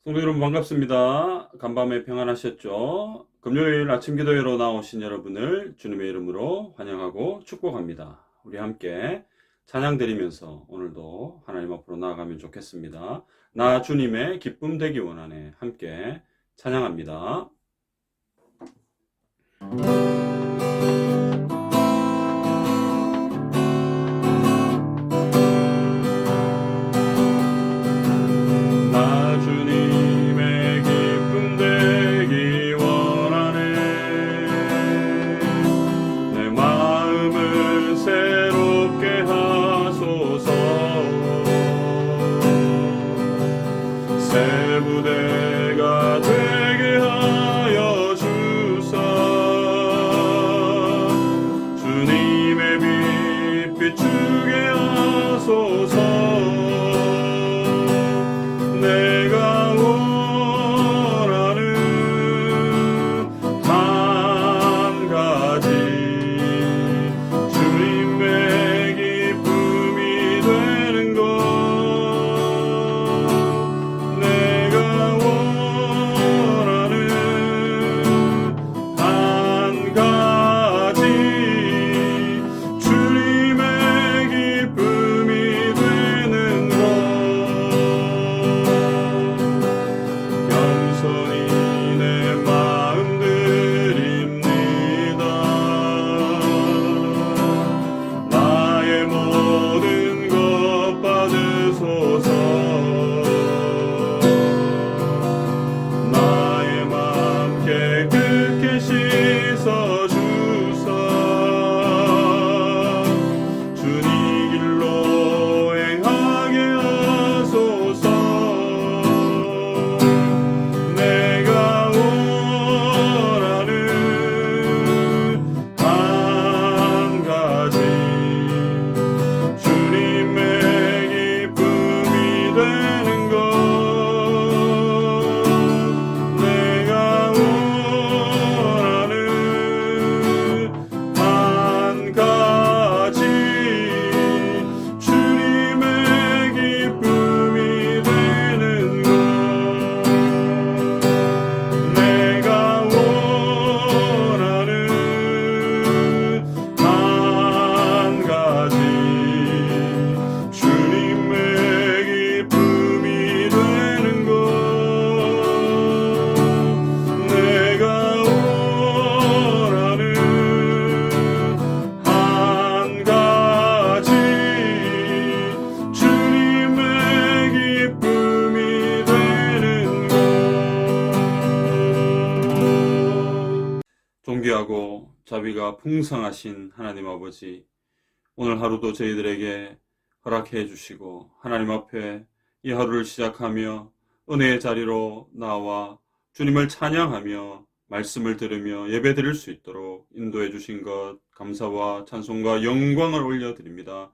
성도 여러분 반갑습니다. 간밤에 평안하셨죠? 금요일 아침 기도회로 나오신 여러분을 주님의 이름으로 환영하고 축복합니다. 우리 함께 찬양 드리면서 오늘도 하나님 앞으로 나아가면 좋겠습니다. 나 주님의 기쁨 되기 원하네. 함께 찬양합니다. 나 주님의 기쁨 되기 원하네. 내 마음을 새롭게 하소서. 새 부대가 되게 하여 주사. 주님의 빛 비추게 하소서. 내가 원하는 한 가지 주님의 기쁨이 되는 것. 내가 원하는 한 가지 주님의 기쁨이 되는 것. 겸손히 내 마음 드립니다. 나의 모든 것 받으소서. 나의 맘 깨끗게 씻어주사. 주님 길로 행하게 하소서. 내가 원하는 한 가지 주님의 기쁨이 되는 것. 내가 원하는 한 가지 주님의 기쁨이 되는 것. 내가 원하는 한 가지 주님의 기쁨이 되는 것. 내가 원하는 한 가지 주님의 기쁨이 되는 것. 존귀하고 자비가 풍성하신 하나님 아버지, 오늘 하루도 저희들에게 허락해 주시고 하나님 앞에 이 하루를 시작하며 은혜의 자리로 나와 주님을 찬양하며 말씀을 들으며 예배 드릴 수 있도록 인도해 주신 것 감사와 찬송과 영광을 올려드립니다.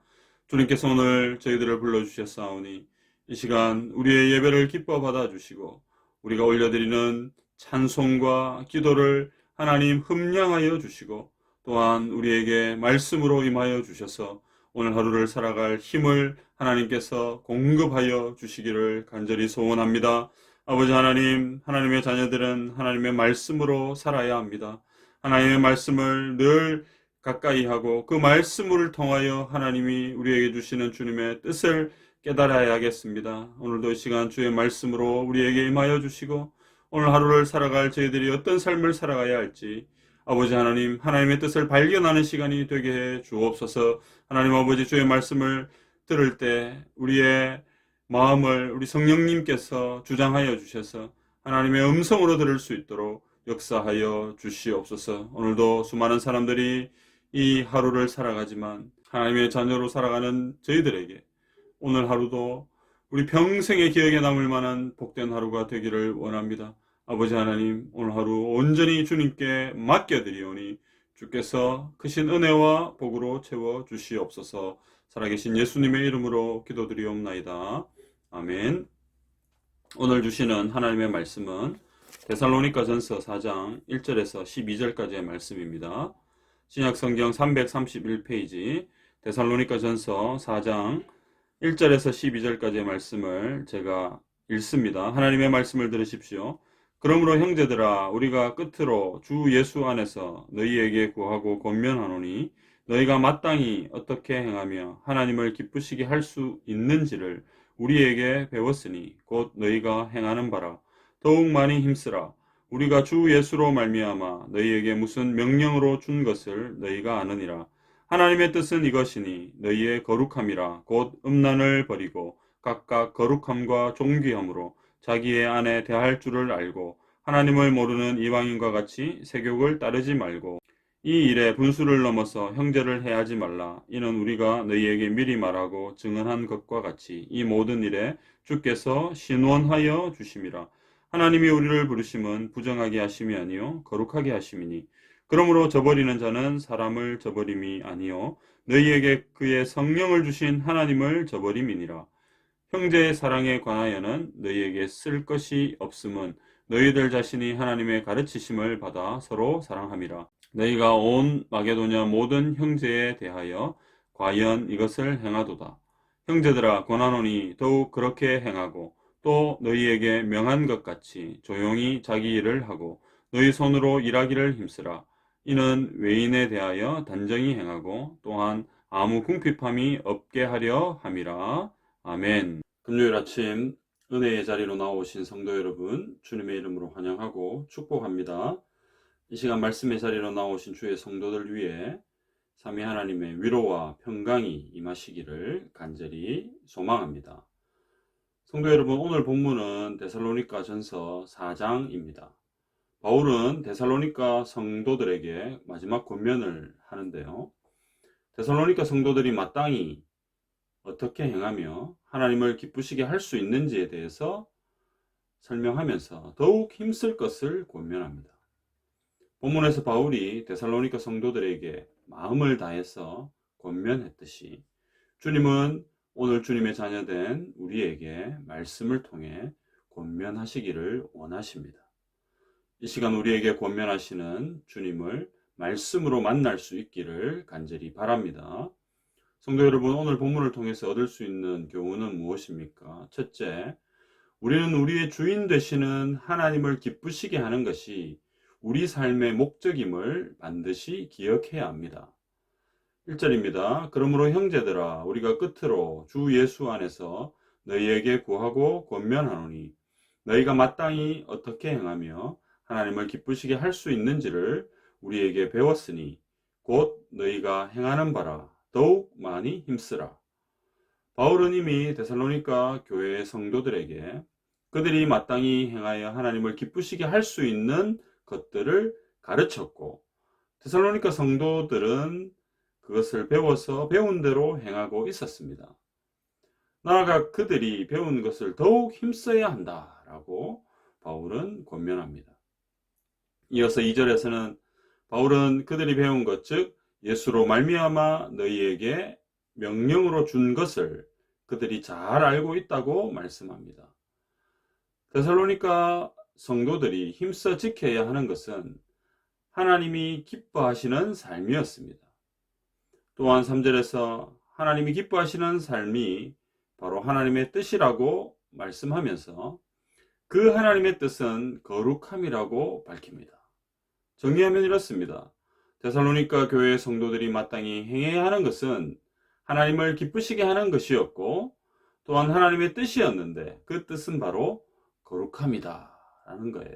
주님께서 오늘 저희들을 불러주셨사오니 이 시간 우리의 예배를 기뻐 받아주시고 우리가 올려드리는 찬송과 기도를 하나님 흠량하여 주시고 또한 우리에게 말씀으로 임하여 주셔서 오늘 하루를 살아갈 힘을 하나님께서 공급하여 주시기를 간절히 소원합니다. 아버지 하나님, 하나님의 자녀들은 하나님의 말씀으로 살아야 합니다. 하나님의 말씀을 늘 가까이 하고 그 말씀을 통하여 하나님이 우리에게 주시는 주님의 뜻을 깨달아야겠습니다. 오늘도 이 시간 주의 말씀으로 우리에게 임하여 주시고 오늘 하루를 살아갈 저희들이 어떤 삶을 살아가야 할지 아버지 하나님, 하나님의 뜻을 발견하는 시간이 되게 해 주옵소서. 하나님 아버지, 주의 말씀을 들을 때 우리의 마음을 우리 성령님께서 주장하여 주셔서 하나님의 음성으로 들을 수 있도록 역사하여 주시옵소서. 오늘도 수많은 사람들이 이 하루를 살아가지만 하나님의 자녀로 살아가는 저희들에게 오늘 하루도 우리 평생의 기억에 남을 만한 복된 하루가 되기를 원합니다. 아버지 하나님, 오늘 하루 온전히 주님께 맡겨드리오니 주께서 크신 은혜와 복으로 채워 주시옵소서. 살아계신 예수님의 이름으로 기도드리옵나이다. 아멘. 오늘 주시는 하나님의 말씀은 데살로니가전서 4장 1절에서 12절까지의 말씀입니다. 신약성경 331페이지 데살로니가전서 4장 1절에서 12절까지의 말씀을 제가 읽습니다. 하나님의 말씀을 들으십시오. 그러므로 형제들아 우리가 끝으로 주 예수 안에서 너희에게 구하고 권면하노니 너희가 마땅히 어떻게 행하며 하나님을 기쁘시게 할 수 있는지를 우리에게 배웠으니 곧 너희가 행하는 바라 더욱 많이 힘쓰라. 우리가 주 예수로 말미암아 너희에게 무슨 명령으로 준 것을 너희가 아느니라. 하나님의 뜻은 이것이니 너희의 거룩함이라 곧 음란을 버리고 각각 거룩함과 존귀함으로 자기의 아내 대할 줄을 알고 하나님을 모르는 이방인과 같이 세욕을 따르지 말고 이 일에 분수를 넘어서 형제를 해하지 말라. 이는 우리가 너희에게 미리 말하고 증언한 것과 같이 이 모든 일에 주께서 신원하여 주심이라. 하나님이 우리를 부르심은 부정하게 하심이 아니요 거룩하게 하심이니 그러므로 저버리는 자는 사람을 저버림이 아니요 너희에게 그의 성령을 주신 하나님을 저버림이니라. 형제의 사랑에 관하여는 너희에게 쓸 것이 없음은 너희들 자신이 하나님의 가르치심을 받아 서로 사랑함이라. 너희가 온 마게도냐 모든 형제에 대하여 과연 이것을 행하도다. 형제들아 권하노니 더욱 그렇게 행하고 또 너희에게 명한 것 같이 조용히 자기 일을 하고 너희 손으로 일하기를 힘쓰라. 이는 외인에 대하여 단정히 행하고 또한 아무 궁핍함이 없게 하려 함이라. 아멘. 금요일 아침 은혜의 자리로 나오신 성도 여러분 주님의 이름으로 환영하고 축복합니다. 이 시간 말씀의 자리로 나오신 주의 성도들 위해 삼위 하나님의 위로와 평강이 임하시기를 간절히 소망합니다. 성도 여러분 오늘 본문은 데살로니가 전서 4장입니다. 바울은 데살로니가 성도들에게 마지막 권면을 하는데요. 데살로니가 성도들이 마땅히 어떻게 행하며 하나님을 기쁘시게 할 수 있는지에 대해서 설명하면서 더욱 힘쓸 것을 권면합니다. 본문에서 바울이 데살로니가 성도들에게 마음을 다해서 권면했듯이 주님은 오늘 주님의 자녀된 우리에게 말씀을 통해 권면하시기를 원하십니다. 이 시간 우리에게 권면하시는 주님을 말씀으로 만날 수 있기를 간절히 바랍니다. 성도 여러분, 오늘 본문을 통해서 얻을 수 있는 교훈은 무엇입니까? 첫째, 우리는 우리의 주인 되시는 하나님을 기쁘시게 하는 것이 우리 삶의 목적임을 반드시 기억해야 합니다. 1절입니다. 그러므로 형제들아 우리가 끝으로 주 예수 안에서 너희에게 구하고 권면하노니 너희가 마땅히 어떻게 행하며 하나님을 기쁘시게 할 수 있는지를 우리에게 배웠으니 곧 너희가 행하는 바라 더욱 많이 힘쓰라. 바울은 이미 데살로니가 교회의 성도들에게 그들이 마땅히 행하여 하나님을 기쁘시게 할 수 있는 것들을 가르쳤고 데살로니가 성도들은 그것을 배워서 배운 대로 행하고 있었습니다. 나아가 그들이 배운 것을 더욱 힘써야 한다라고 바울은 권면합니다. 이어서 2절에서는 바울은 그들이 배운 것, 즉 예수로 말미암아 너희에게 명령으로 준 것을 그들이 잘 알고 있다고 말씀합니다. 데살로니가 성도들이 힘써 지켜야 하는 것은 하나님이 기뻐하시는 삶이었습니다. 또한 3절에서 하나님이 기뻐하시는 삶이 바로 하나님의 뜻이라고 말씀하면서 그 하나님의 뜻은 거룩함이라고 밝힙니다. 정리하면 이렇습니다. 데살로니가 교회의 성도들이 마땅히 행해야 하는 것은 하나님을 기쁘시게 하는 것이었고 또한 하나님의 뜻이었는데 그 뜻은 바로 거룩함이다 라는 거예요.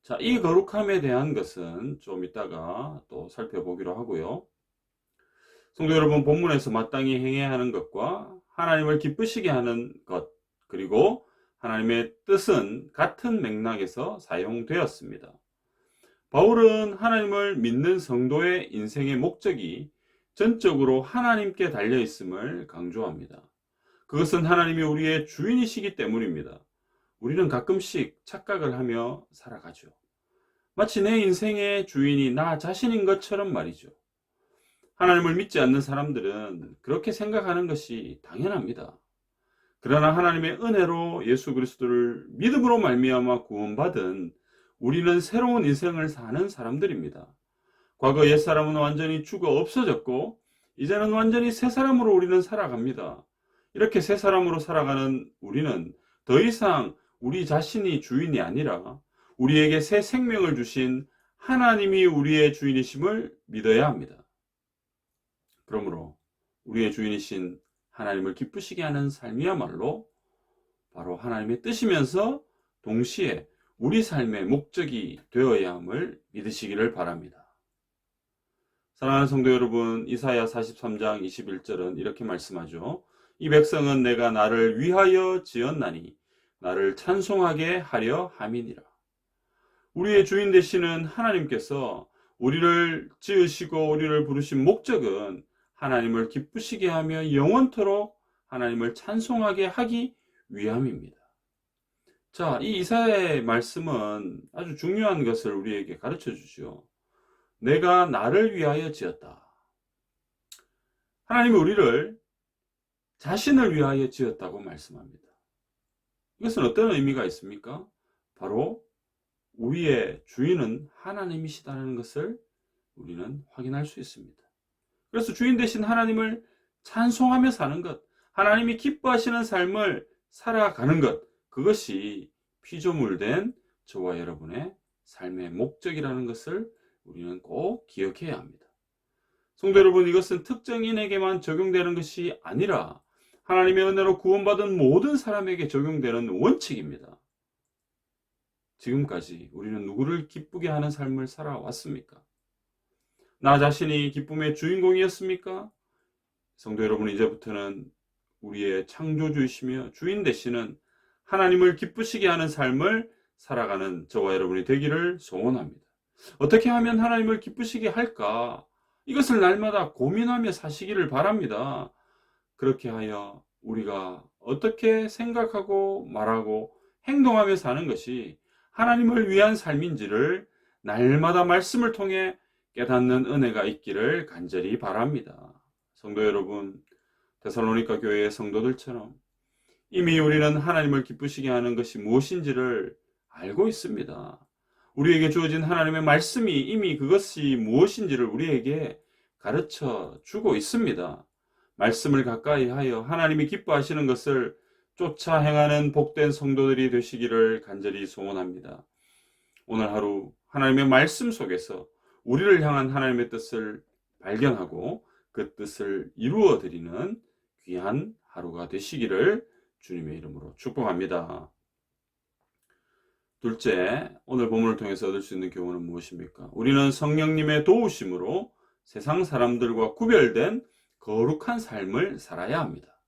자, 이 거룩함에 대한 것은 좀 이따가 또 살펴보기로 하고요. 성도 여러분, 본문에서 마땅히 행해야 하는 것과 하나님을 기쁘시게 하는 것 그리고 하나님의 뜻은 같은 맥락에서 사용되었습니다. 바울은 하나님을 믿는 성도의 인생의 목적이 전적으로 하나님께 달려있음을 강조합니다. 그것은 하나님이 우리의 주인이시기 때문입니다. 우리는 가끔씩 착각을 하며 살아가죠. 마치 내 인생의 주인이 나 자신인 것처럼 말이죠. 하나님을 믿지 않는 사람들은 그렇게 생각하는 것이 당연합니다. 그러나 하나님의 은혜로 예수 그리스도를 믿음으로 말미암아 구원받은 우리는 새로운 인생을 사는 사람들입니다. 과거 옛사람은 완전히 죽어 없어졌고 이제는 완전히 새 사람으로 우리는 살아갑니다. 이렇게 새 사람으로 살아가는 우리는 더 이상 우리 자신이 주인이 아니라 우리에게 새 생명을 주신 하나님이 우리의 주인이심을 믿어야 합니다. 그러므로 우리의 주인이신 하나님을 기쁘시게 하는 삶이야말로 바로 하나님의 뜻이면서 동시에 우리 삶의 목적이 되어야 함을 믿으시기를 바랍니다. 사랑하는 성도 여러분, 이사야 43장 21절은 이렇게 말씀하죠. 이 백성은 내가 나를 위하여 지었나니 나를 찬송하게 하려 함이니라. 우리의 주인 되시는 하나님께서 우리를 지으시고 우리를 부르신 목적은 하나님을 기쁘시게 하며 영원토록 하나님을 찬송하게 하기 위함입니다. 자, 이 이사야의 말씀은 아주 중요한 것을 우리에게 가르쳐 주죠. 내가 나를 위하여 지었다. 하나님이 우리를 자신을 위하여 지었다고 말씀합니다. 이것은 어떤 의미가 있습니까? 바로 우리의 주인은 하나님이시다는 것을 우리는 확인할 수 있습니다. 그래서 주인 되신 하나님을 찬송하며 사는 것, 하나님이 기뻐하시는 삶을 살아가는 것, 그것이 피조물된 저와 여러분의 삶의 목적이라는 것을 우리는 꼭 기억해야 합니다. 성도 여러분, 이것은 특정인에게만 적용되는 것이 아니라 하나님의 은혜로 구원받은 모든 사람에게 적용되는 원칙입니다. 지금까지 우리는 누구를 기쁘게 하는 삶을 살아왔습니까? 나 자신이 기쁨의 주인공이었습니까? 성도 여러분, 이제부터는 우리의 창조주이시며 주인 되시는 하나님을 기쁘시게 하는 삶을 살아가는 저와 여러분이 되기를 소원합니다. 어떻게 하면 하나님을 기쁘시게 할까? 이것을 날마다 고민하며 사시기를 바랍니다. 그렇게 하여 우리가 어떻게 생각하고 말하고 행동하며 사는 것이 하나님을 위한 삶인지를 날마다 말씀을 통해 깨닫는 은혜가 있기를 간절히 바랍니다. 성도 여러분, 데살로니가 교회의 성도들처럼 이미 우리는 하나님을 기쁘시게 하는 것이 무엇인지를 알고 있습니다. 우리에게 주어진 하나님의 말씀이 이미 그것이 무엇인지를 우리에게 가르쳐 주고 있습니다. 말씀을 가까이 하여 하나님이 기뻐하시는 것을 쫓아 행하는 복된 성도들이 되시기를 간절히 소원합니다. 오늘 하루 하나님의 말씀 속에서 우리를 향한 하나님의 뜻을 발견하고 그 뜻을 이루어 드리는 귀한 하루가 되시기를 주님의 이름으로 축복합니다. 둘째, 오늘 본문을 통해서 얻을 수 있는 교훈은 무엇입니까? 우리는 성령님의 도우심으로 세상 사람들과 구별된 거룩한 삶을 살아야 합니다.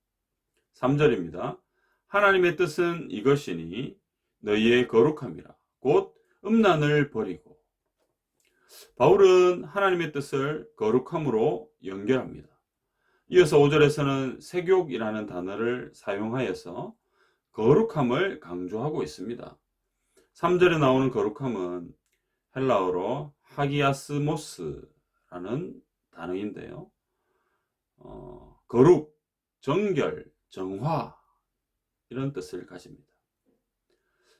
3절입니다. 하나님의 뜻은 이것이니 너희의 거룩함이라 곧 음란을 버리고. 바울은 하나님의 뜻을 거룩함으로 연결합니다. 이어서 5절에서는 세욕이라는 단어를 사용하여서 거룩함을 강조하고 있습니다. 3절에 나오는 거룩함은 헬라어로 하기아스모스라는 단어인데요. 거룩, 정결, 정화 이런 뜻을 가집니다.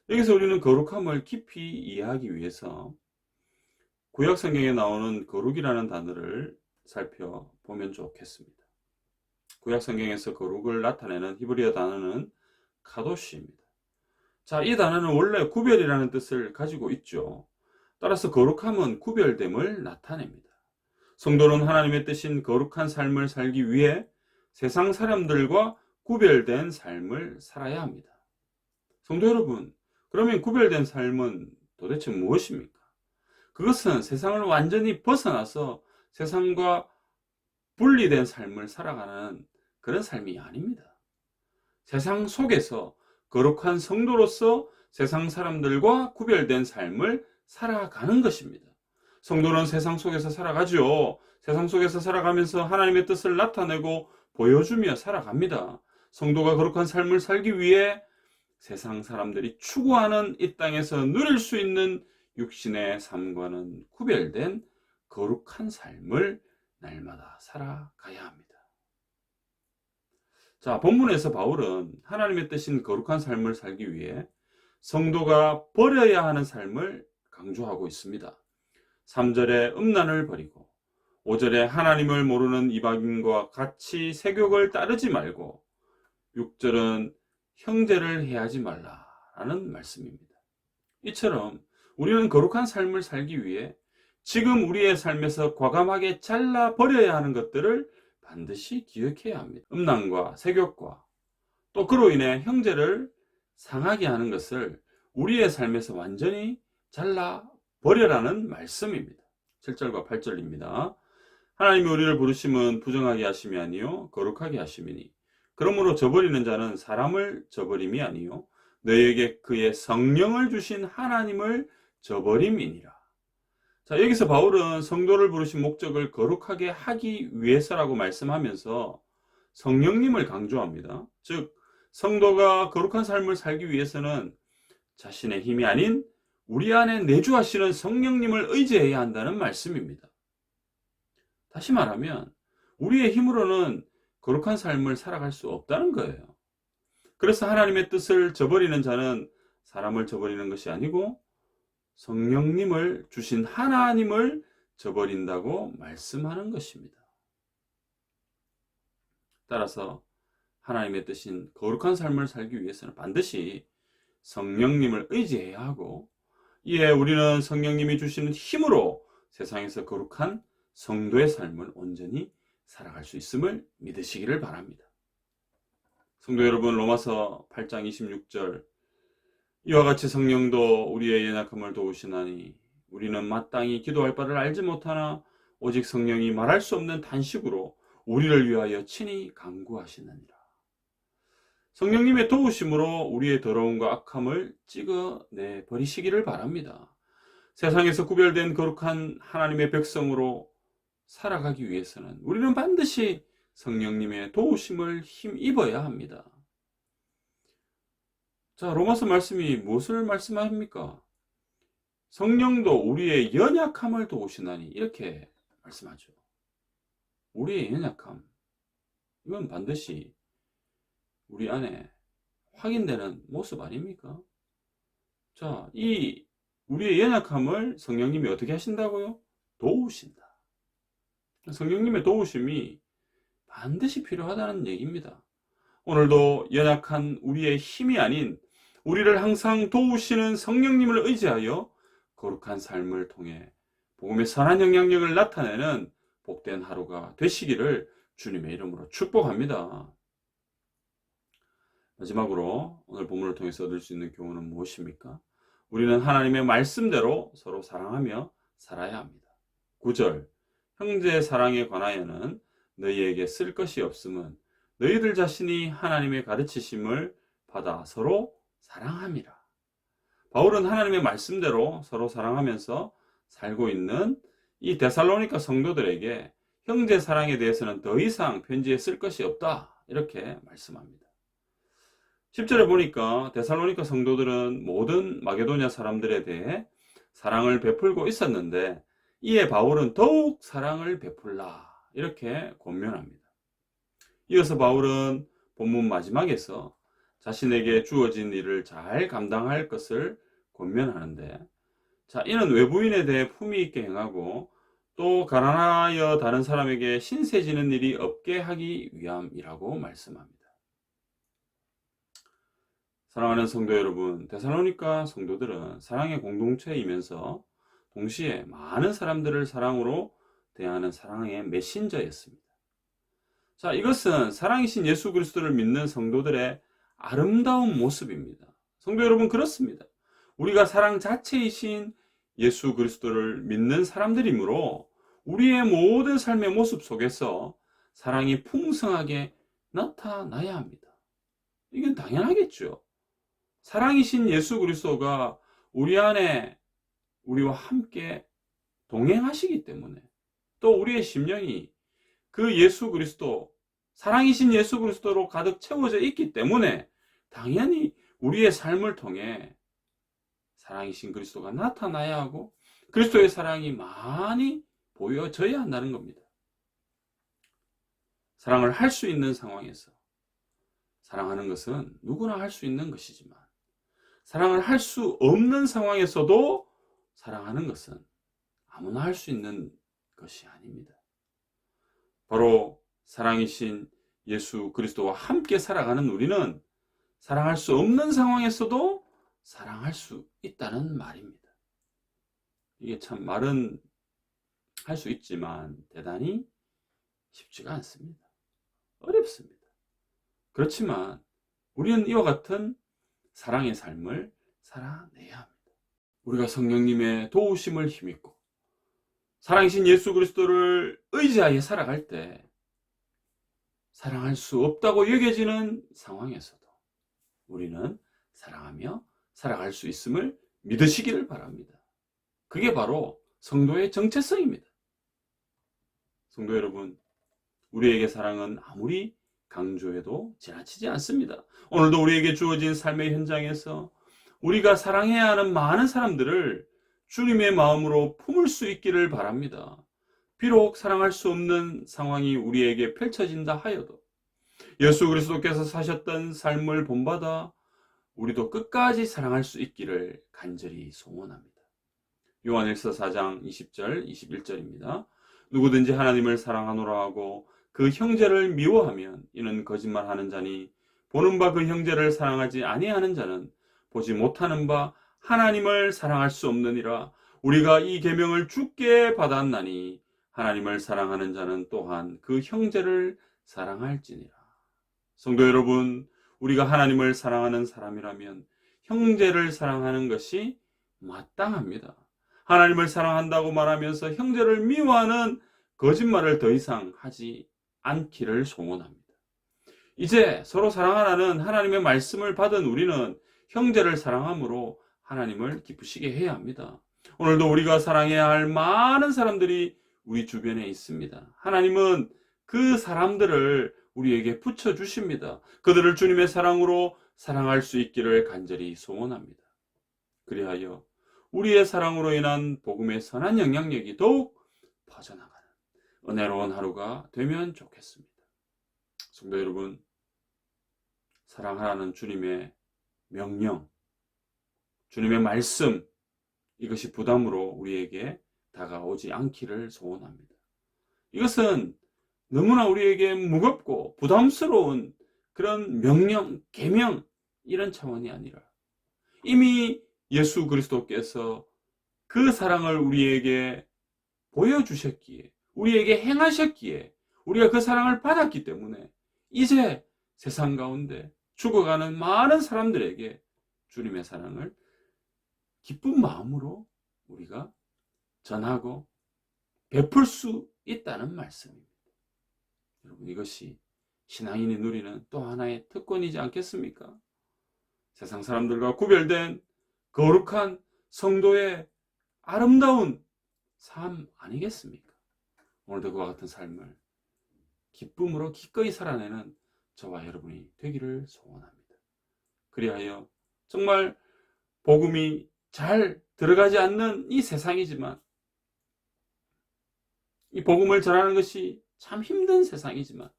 여기서 우리는 거룩함을 깊이 이해하기 위해서 구약 성경에 나오는 거룩이라는 단어를 살펴보면 좋겠습니다. 구약 성경에서 거룩을 나타내는 히브리어 단어는 카도시입니다. 자, 이 단어는 원래 구별이라는 뜻을 가지고 있죠. 따라서 거룩함은 구별됨을 나타냅니다. 성도는 하나님의 뜻인 거룩한 삶을 살기 위해 세상 사람들과 구별된 삶을 살아야 합니다. 성도 여러분, 그러면 구별된 삶은 도대체 무엇입니까? 그것은 세상을 완전히 벗어나서 세상과 분리된 삶을 살아가는 그런 삶이 아닙니다. 세상 속에서 거룩한 성도로서 세상 사람들과 구별된 삶을 살아가는 것입니다. 성도는 세상 속에서 살아가죠. 세상 속에서 살아가면서 하나님의 뜻을 나타내고 보여주며 살아갑니다. 성도가 거룩한 삶을 살기 위해 세상 사람들이 추구하는 이 땅에서 누릴 수 있는 육신의 삶과는 구별된 거룩한 삶을 날마다 살아가야 합니다. 자, 본문에서 바울은 하나님의 뜻인 거룩한 삶을 살기 위해 성도가 버려야 하는 삶을 강조하고 있습니다. 3절에 음란을 버리고 5절에 하나님을 모르는 이방인과 같이 세욕을 따르지 말고 6절은 형제를 해하지 말라라는 말씀입니다. 이처럼 우리는 거룩한 삶을 살기 위해 지금 우리의 삶에서 과감하게 잘라버려야 하는 것들을 반드시 기억해야 합니다. 음란과 색욕과 또 그로 인해 형제를 상하게 하는 것을 우리의 삶에서 완전히 잘라버려라는 말씀입니다. 7절과 8절입니다. 하나님이 우리를 부르심은 부정하게 하심이 아니요 거룩하게 하심이니 그러므로 저버리는 자는 사람을 저버림이 아니요 너희에게 그의 성령을 주신 하나님을 저버림이니라. 자, 여기서 바울은 성도를 부르신 목적을 거룩하게 하기 위해서라고 말씀하면서 성령님을 강조합니다. 즉 성도가 거룩한 삶을 살기 위해서는 자신의 힘이 아닌 우리 안에 내주하시는 성령님을 의지해야 한다는 말씀입니다. 다시 말하면 우리의 힘으로는 거룩한 삶을 살아갈 수 없다는 거예요. 그래서 하나님의 뜻을 저버리는 자는 사람을 저버리는 것이 아니고 성령님을 주신 하나님을 저버린다고 말씀하는 것입니다. 따라서 하나님의 뜻인 거룩한 삶을 살기 위해서는 반드시 성령님을 의지해야 하고 이에 우리는 성령님이 주시는 힘으로 세상에서 거룩한 성도의 삶을 온전히 살아갈 수 있음을 믿으시기를 바랍니다. 성도 여러분, 로마서 8장 26절 이와 같이 성령도 우리의 연약함을 도우시나니 우리는 마땅히 기도할 바를 알지 못하나 오직 성령이 말할 수 없는 탄식으로 우리를 위하여 친히 간구하시느니라. 성령님의 도우심으로 우리의 더러움과 악함을 찍어내 버리시기를 바랍니다. 세상에서 구별된 거룩한 하나님의 백성으로 살아가기 위해서는 우리는 반드시 성령님의 도우심을 힘입어야 합니다. 자, 로마서 말씀이 무엇을 말씀합니까? 성령도 우리의 연약함을 도우시나니 이렇게 말씀하죠. 우리의 연약함, 이건 반드시 우리 안에 확인되는 모습 아닙니까? 자, 이 우리의 연약함을 성령님이 어떻게 하신다고요? 도우신다. 성령님의 도우심이 반드시 필요하다는 얘기입니다. 오늘도 연약한 우리의 힘이 아닌 우리를 항상 도우시는 성령님을 의지하여 거룩한 삶을 통해 복음의 선한 영향력을 나타내는 복된 하루가 되시기를 주님의 이름으로 축복합니다. 마지막으로 오늘 본문을 통해서 얻을 수 있는 교훈은 무엇입니까? 우리는 하나님의 말씀대로 서로 사랑하며 살아야 합니다. 9절 형제 사랑에 관하여는 너희에게 쓸 것이 없음은 너희들 자신이 하나님의 가르치심을 받아 서로 사랑함이라. 바울은 하나님의 말씀대로 서로 사랑하면서 살고 있는 이 데살로니가 성도들에게 형제 사랑에 대해서는 더 이상 편지에 쓸 것이 없다 이렇게 말씀합니다. 10절에 보니까 데살로니가 성도들은 모든 마게도냐 사람들에 대해 사랑을 베풀고 있었는데 이에 바울은 더욱 사랑을 베풀라 이렇게 권면합니다. 이어서 바울은 본문 마지막에서 자신에게 주어진 일을 잘 감당할 것을 권면하는데 자, 이는 외부인에 대해 품위 있게 행하고 또 가난하여 다른 사람에게 신세지는 일이 없게 하기 위함이라고 말씀합니다. 사랑하는 성도 여러분, 데살로니가 성도들은 사랑의 공동체이면서 동시에 많은 사람들을 사랑으로 대하는 사랑의 메신저였습니다. 자, 이것은 사랑이신 예수 그리스도를 믿는 성도들의 아름다운 모습입니다. 성도 여러분, 그렇습니다. 우리가 사랑 자체이신 예수 그리스도를 믿는 사람들이므로 우리의 모든 삶의 모습 속에서 사랑이 풍성하게 나타나야 합니다. 이건 당연하겠죠. 사랑이신 예수 그리스도가 우리 안에 우리와 함께 동행하시기 때문에 또 우리의 심령이 그 예수 그리스도, 사랑이신 예수 그리스도로 가득 채워져 있기 때문에 당연히 우리의 삶을 통해 사랑이신 그리스도가 나타나야 하고 그리스도의 사랑이 많이 보여져야 한다는 겁니다. 사랑을 할 수 있는 상황에서 사랑하는 것은 누구나 할 수 있는 것이지만 사랑을 할 수 없는 상황에서도 사랑하는 것은 아무나 할 수 있는 것이 아닙니다. 바로 사랑이신 예수 그리스도와 함께 살아가는 우리는 사랑할 수 없는 상황에서도 사랑할 수 있다는 말입니다. 이게 참 말은 할 수 있지만 대단히 쉽지가 않습니다. 어렵습니다. 그렇지만 우리는 이와 같은 사랑의 삶을 살아내야 합니다. 우리가 성령님의 도우심을 힘입고 살아계신 예수 그리스도를 의지하여 살아갈 때 사랑할 수 없다고 여겨지는 상황에서도 우리는 사랑하며 살아갈 수 있음을 믿으시기를 바랍니다. 그게 바로 성도의 정체성입니다. 성도 여러분, 우리에게 사랑은 아무리 강조해도 지나치지 않습니다. 오늘도 우리에게 주어진 삶의 현장에서 우리가 사랑해야 하는 많은 사람들을 주님의 마음으로 품을 수 있기를 바랍니다. 비록 사랑할 수 없는 상황이 우리에게 펼쳐진다 하여도 예수 그리스도께서 사셨던 삶을 본받아 우리도 끝까지 사랑할 수 있기를 간절히 소원합니다. 요한일서 4장 20절 21절입니다. 누구든지 하나님을 사랑하노라 하고 그 형제를 미워하면 이는 거짓말하는 자니 보는 바 그 형제를 사랑하지 아니하는 자는 보지 못하는 바 하나님을 사랑할 수 없느니라. 우리가 이 계명을 주께 받았나니 하나님을 사랑하는 자는 또한 그 형제를 사랑할지니라. 성도 여러분, 우리가 하나님을 사랑하는 사람이라면 형제를 사랑하는 것이 마땅합니다. 하나님을 사랑한다고 말하면서 형제를 미워하는 거짓말을 더 이상 하지 않기를 소원합니다. 이제 서로 사랑하라는 하나님의 말씀을 받은 우리는 형제를 사랑함으로 하나님을 기쁘시게 해야 합니다. 오늘도 우리가 사랑해야 할 많은 사람들이 우리 주변에 있습니다. 하나님은 그 사람들을 우리에게 붙여주십니다. 그들을 주님의 사랑으로 사랑할 수 있기를 간절히 소원합니다. 그리하여 우리의 사랑으로 인한 복음의 선한 영향력이 더욱 퍼져나가는 은혜로운 하루가 되면 좋겠습니다. 성도 여러분, 사랑하라는 주님의 명령, 주님의 말씀, 이것이 부담으로 우리에게 다가오지 않기를 소원합니다. 이것은 너무나 우리에게 무겁고 부담스러운 그런 명령, 계명 이런 차원이 아니라 이미 예수 그리스도께서 그 사랑을 우리에게 보여주셨기에, 우리에게 행하셨기에, 우리가 그 사랑을 받았기 때문에 이제 세상 가운데 죽어가는 많은 사람들에게 주님의 사랑을 기쁜 마음으로 우리가 전하고 베풀 수 있다는 말씀입니다. 여러분, 이것이 신앙인이 누리는 또 하나의 특권이지 않겠습니까? 세상 사람들과 구별된 거룩한 성도의 아름다운 삶 아니겠습니까? 오늘도 그와 같은 삶을 기쁨으로 기꺼이 살아내는 저와 여러분이 되기를 소원합니다. 그리하여 정말 복음이 잘 들어가지 않는 이 세상이지만, 이 복음을 전하는 것이 참 힘든 세상이지만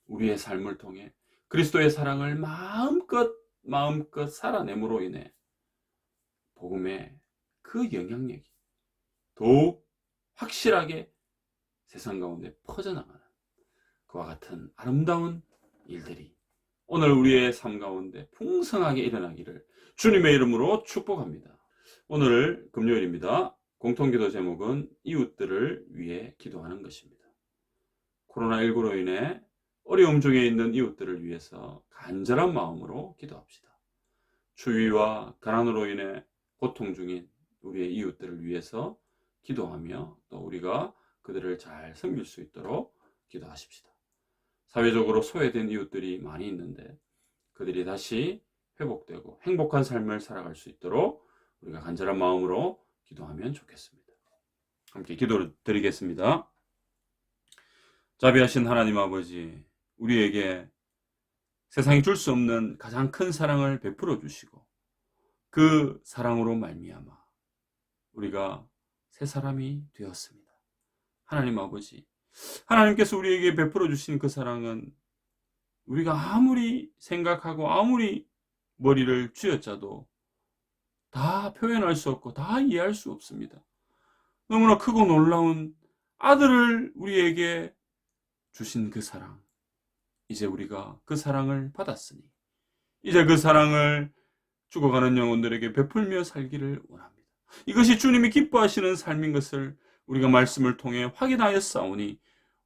우리의 삶을 통해 그리스도의 사랑을 마음껏 살아냄으로 인해 복음의 그 영향력이 더욱 확실하게 세상 가운데 퍼져나가는 그와 같은 아름다운 일들이 오늘 우리의 삶 가운데 풍성하게 일어나기를 주님의 이름으로 축복합니다. 오늘 금요일입니다. 공통기도 제목은 이웃들을 위해 기도하는 것입니다. 코로나19로 인해 어려움 중에 있는 이웃들을 위해서 간절한 마음으로 기도합시다. 추위와 가난으로 인해 고통 중인 우리의 이웃들을 위해서 기도하며 또 우리가 그들을 잘 섬길 수 있도록 기도하십시다. 사회적으로 소외된 이웃들이 많이 있는데 그들이 다시 회복되고 행복한 삶을 살아갈 수 있도록 우리가 간절한 마음으로 기도하면 좋겠습니다. 함께 기도를 드리겠습니다. 자비하신 하나님 아버지, 우리에게 세상이 줄 수 없는 가장 큰 사랑을 베풀어 주시고 그 사랑으로 말미암아 우리가 새 사람이 되었습니다. 하나님 아버지, 하나님께서 우리에게 베풀어 주신 그 사랑은 우리가 아무리 생각하고 아무리 머리를 쥐어짜도 다 표현할 수 없고 다 이해할 수 없습니다. 너무나 크고 놀라운 아들을 우리에게 주신 그 사랑, 이제 우리가 그 사랑을 받았으니 이제 그 사랑을 죽어가는 영혼들에게 베풀며 살기를 원합니다. 이것이 주님이 기뻐하시는 삶인 것을 우리가 말씀을 통해 확인하였사오니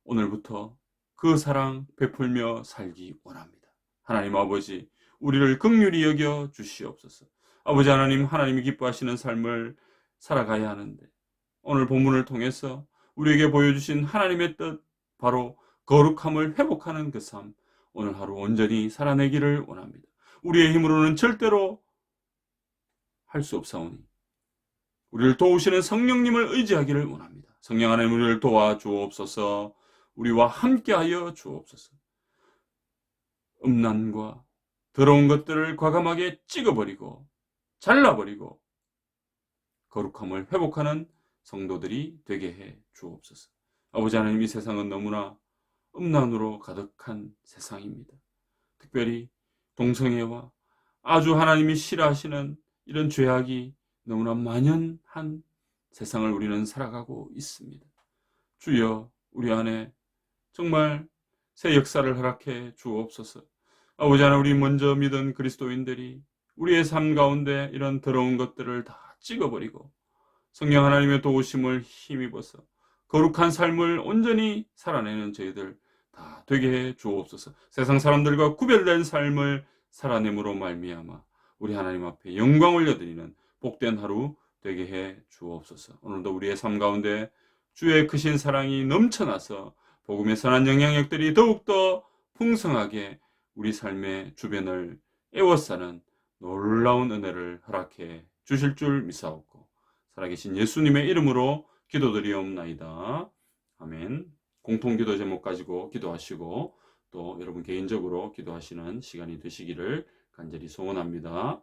오늘부터 그 사랑 베풀며 살기 원합니다. 하나님 아버지, 우리를 긍휼히 여겨 주시옵소서. 아버지 하나님, 하나님이 기뻐하시는 삶을 살아가야 하는데 오늘 본문을 통해서 우리에게 보여주신 하나님의 뜻, 바로 거룩함을 회복하는 그 삶, 오늘 하루 온전히 살아내기를 원합니다. 우리의 힘으로는 절대로 할 수 없사오니 우리를 도우시는 성령님을 의지하기를 원합니다. 성령 하나님, 우리를 도와주옵소서. 우리와 함께하여 주옵소서. 음란과 더러운 것들을 과감하게 찍어버리고 잘라버리고 거룩함을 회복하는 성도들이 되게 해 주옵소서. 아버지 하나님, 이 세상은 너무나 음란으로 가득한 세상입니다. 특별히 동성애와 아주 하나님이 싫어하시는 이런 죄악이 너무나 만연한 세상을 우리는 살아가고 있습니다. 주여, 우리 안에 정말 새 역사를 허락해 주옵소서. 아버지 하나님, 우리 먼저 믿은 그리스도인들이 우리의 삶 가운데 이런 더러운 것들을 다 찍어버리고 성령 하나님의 도우심을 힘입어서 거룩한 삶을 온전히 살아내는 저희들 다 되게 해 주옵소서. 세상 사람들과 구별된 삶을 살아냄으로 말미암아 우리 하나님 앞에 영광 올려드리는 복된 하루 되게 해 주옵소서. 오늘도 우리의 삶 가운데 주의 크신 사랑이 넘쳐나서 복음의 선한 영향력들이 더욱더 풍성하게 우리 삶의 주변을 에워싸는 놀라운 은혜를 허락해 주실 줄 믿사옵고 살아계신 예수님의 이름으로 기도드리옵나이다. 아멘. 공통기도 제목 가지고 기도하시고 또 여러분 개인적으로 기도하시는 시간이 되시기를 간절히 소원합니다.